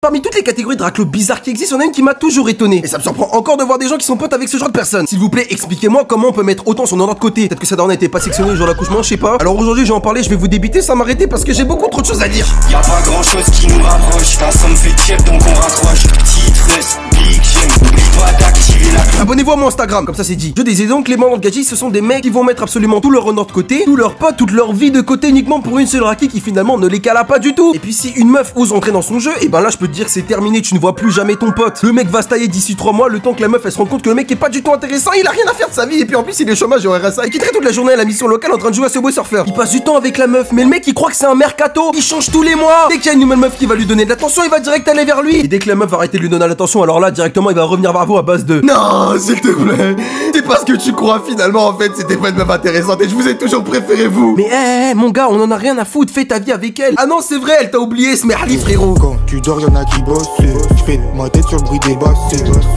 Parmi toutes les catégories de raclos bizarres qui existent, il y en a une qui m'a toujours étonné. Et ça me surprend encore de voir des gens qui sont potes avec ce genre de personnes. S'il vous plaît, expliquez-moi comment on peut mettre autant son ordre de côté. Peut-être que sa daronne n'était pas sectionnée le jour de l'accouchement, je sais pas. Alors aujourd'hui, je vais en parler, je vais vous débiter sans m'arrêter parce que j'ai beaucoup trop de choses à dire. Y'a pas grand chose qui nous rapproche, ça me fait check donc on raccroche. Titres, big j'aime, n'oublie pas d'activer la... Abonnez-vous à mon Instagram, comme ça c'est dit. Je disais donc, les membres de Gadget, ce sont des mecs qui vont mettre absolument tout leur honneur de côté, tout leur pote, toute leur vie de côté uniquement pour une seule raki qui finalement ne les cala pas du tout. Et puis si une meuf ose entrer dans son jeu, et ben là je peux te dire que c'est terminé, tu ne vois plus jamais ton pote. Le mec va se tailler d'ici 3 mois, le temps que la meuf elle se rende compte que le mec est pas du tout intéressant, il a rien à faire de sa vie, et puis en plus il est chômage au RSA, il quitterait toute la journée à la mission locale en train de jouer à Subway Surfer. Il passe du temps avec la meuf, mais le mec il croit que c'est un mercato, il change tous les mois. Dès qu'il y a une nouvelle meuf qui va lui donner de l'attention, il va direct aller vers lui. Et dès que la meuf va arrêter de lui donner l'attention, alors là directement il va revenir vers vous à base de non, s'il te plaît, c'est pas ce que tu crois finalement, en fait c'était pas une meuf intéressante et je vous ai toujours préféré vous. Mais mon gars, on en a rien à foutre, fais ta vie avec elle. Ah non c'est vrai, elle t'a oublié, ce merdi frérot. Quand tu dors y'en a qui bossent, je fais ma tête sur le bruit des basses.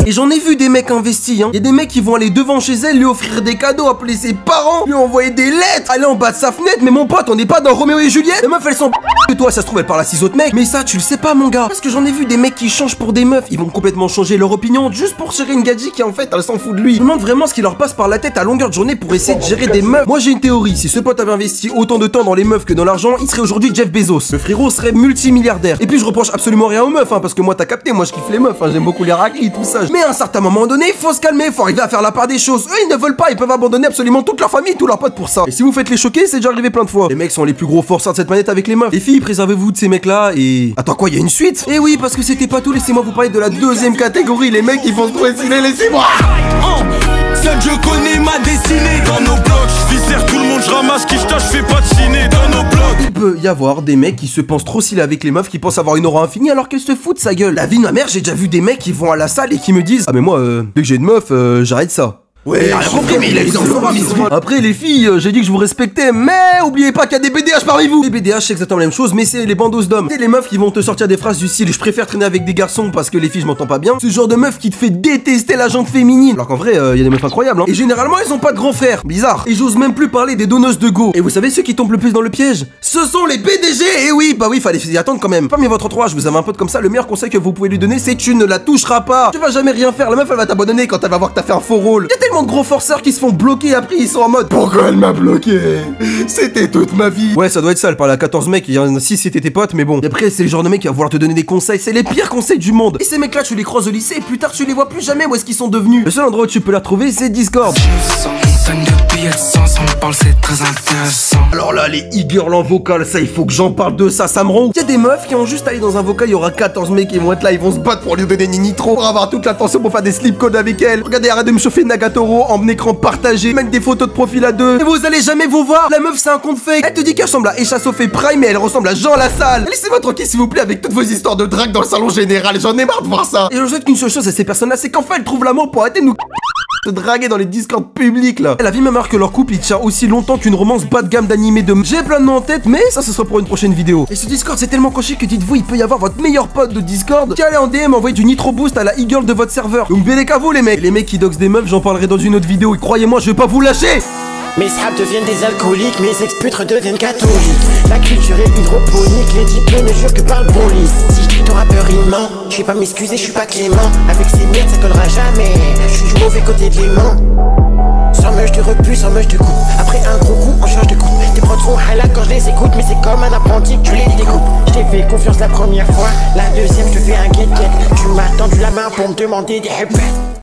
Et j'en ai vu des mecs investis, hein. Y'a des mecs qui vont aller devant chez elle, lui offrir des cadeaux, appeler ses parents, lui envoyer des lettres, aller en bas de sa fenêtre. Mais mon pote, on n'est pas dans Roméo et Juliette. Les meufs elles sont que toi, ça se trouve elle parle à 6 autres mecs. Mais ça tu le sais pas mon gars. Parce que j'en ai vu des mecs qui changent pour des meufs. Ils vont complètement changer leur opinion juste pour gérer une gadji qui en fait elle s'en fout de lui. Je me demande vraiment ce qui leur passe par la tête à longueur de journée pour essayer de gérer des meufs. Moi j'ai une théorie, si ce pote avait investi autant de temps dans les meufs que dans l'argent, il serait aujourd'hui Jeff Bezos. Le frérot serait multimilliardaire. Et puis je reproche absolument rien aux meufs, hein, parce que moi t'as capté, moi je kiffe les meufs, hein, j'aime beaucoup les raclis, tout ça. Mais à un certain moment donné, il faut se calmer, faut arriver à faire la part des choses. Eux ils ne veulent pas, ils peuvent abandonner absolument toute leur famille, tous leurs potes pour ça. Et si vous faites les choquer, c'est déjà arrivé plein de fois. Les mecs sont les plus gros forceurs de cette planète avec les meufs. Les filles, préservez-vous de ces mecs là et... Attends quoi, il y a une suite? Eh oui, parce que c'était pas tout, laissez-moi vous parler de la deuxième catégorie, les mecs qui vont se trouver stylés, laissez-moi. Seul je connais ma destinée. Dans nos blocs, je viscère tout le monde, je ramasse qui je tâche, je fais pas de ciné. Dans nos blocs. Il peut y avoir des mecs qui se pensent trop stylés avec les meufs, qui pensent avoir une aura infinie alors qu'elles se foutent de sa gueule. La vie de ma mère, j'ai déjà vu des mecs qui vont à la salle et qui me disent ah mais moi, dès que j'ai une meuf, j'arrête ça. Ouais, j'ai rien compris, mais il a les enfants. Après les filles, j'ai dit que je vous respectais, mais oubliez pas qu'il y a des BDH parmi vous. Les BDH c'est exactement la même chose, mais c'est les bandos d'hommes. C'est les meufs qui vont te sortir des phrases du style je préfère traîner avec des garçons parce que les filles je m'entends pas bien. Ce genre de meuf qui te fait détester la jante féminine. Alors qu'en vrai, il y a des meufs incroyables, hein. Et généralement elles ont pas de grand frère, bizarre. Et j'ose même plus parler des donneuses de go. Et vous savez ceux qui tombent le plus dans le piège? Ce sont les PDG. Et oui, bah oui, fallait s'y attendre quand même. Parmi votre entourage, vous avez un pote comme ça, le meilleur conseil que vous pouvez lui donner, c'est tu ne la toucheras pas. Tu vas jamais rien faire. La meuf elle va t'abandonner quand elle va voir que t'as fait un faux rôle. Y a tellement de gros forceurs qui se font bloquer, après ils sont en mode pourquoi elle m'a bloqué? C'était toute ma vie. Ouais ça doit être ça, elle parle à 14 mecs, il y en a 6 c'était tes potes, mais bon. Et après c'est le genre de mec qui va vouloir te donner des conseils, c'est les pires conseils du monde. Et ces mecs là tu les croises au lycée et plus tard tu les vois plus jamais où est-ce qu'ils sont devenus. Le seul endroit où tu peux la retrouver c'est Discord. Alors là les e-girls en vocal, ça il faut que j'en parle de ça, ça me rend. Il y a des meufs qui ont juste allé dans un vocal, il y aura 14 mecs qui vont être là, ils vont se battre pour lui donner des nitro, pour avoir toute l'attention pour faire des slip codes avec elle. Regardez, arrête de me chauffer Nagatoro en écran partagé, mettre des photos de profil à deux. Et vous allez jamais vous voir. La meuf c'est un compte fake. Elle te dit qu'elle ressemble à Echa Sophie Prime mais elle ressemble à Jean Lassalle. Laissez-moi tranquille s'il vous plaît avec toutes vos histoires de drague dans le salon général, j'en ai marre de voir ça. Et je souhaite qu'une seule chose à ces personnes là, c'est qu'enfin elles trouvent l'amour pour arrêter de nous se draguer dans les Discord publics là. La vie m'a marqué que leur couple il tient aussi longtemps qu'une romance bas de gamme d'animé de... J'ai plein de noms en tête mais ça ce sera pour une prochaine vidéo. Et ce Discord c'est tellement coché que dites-vous il peut y avoir votre meilleur pote de Discord qui allait en DM envoyer du nitro boost à la e-girl de votre serveur. Donc bélé qu'à vous les mecs. Et les mecs qui doxent des meufs j'en parlerai dans une autre vidéo et croyez-moi je vais pas vous lâcher. Mes sables deviennent des alcooliques, mes ex-putres deviennent catholiques. La culture est hydroponique, les diplômes ne jurent que par le bon lit. Si je dis ton rappeur il ment, je vais pas m'excuser, je suis pas Clément. Avec ces miettes ça collera jamais, je suis du mauvais côté de l'aimant. Sans meuche de repu, sans meuche de coup. Après un gros coup, on change de coupe. Tes prods sont highlight quand je les écoute, mais c'est comme un apprenti que tu les découpes. Je t'ai fait confiance la première fois, la deuxième je te fais un guet-guet. Tu m'as tendu la main pour me demander des répètes.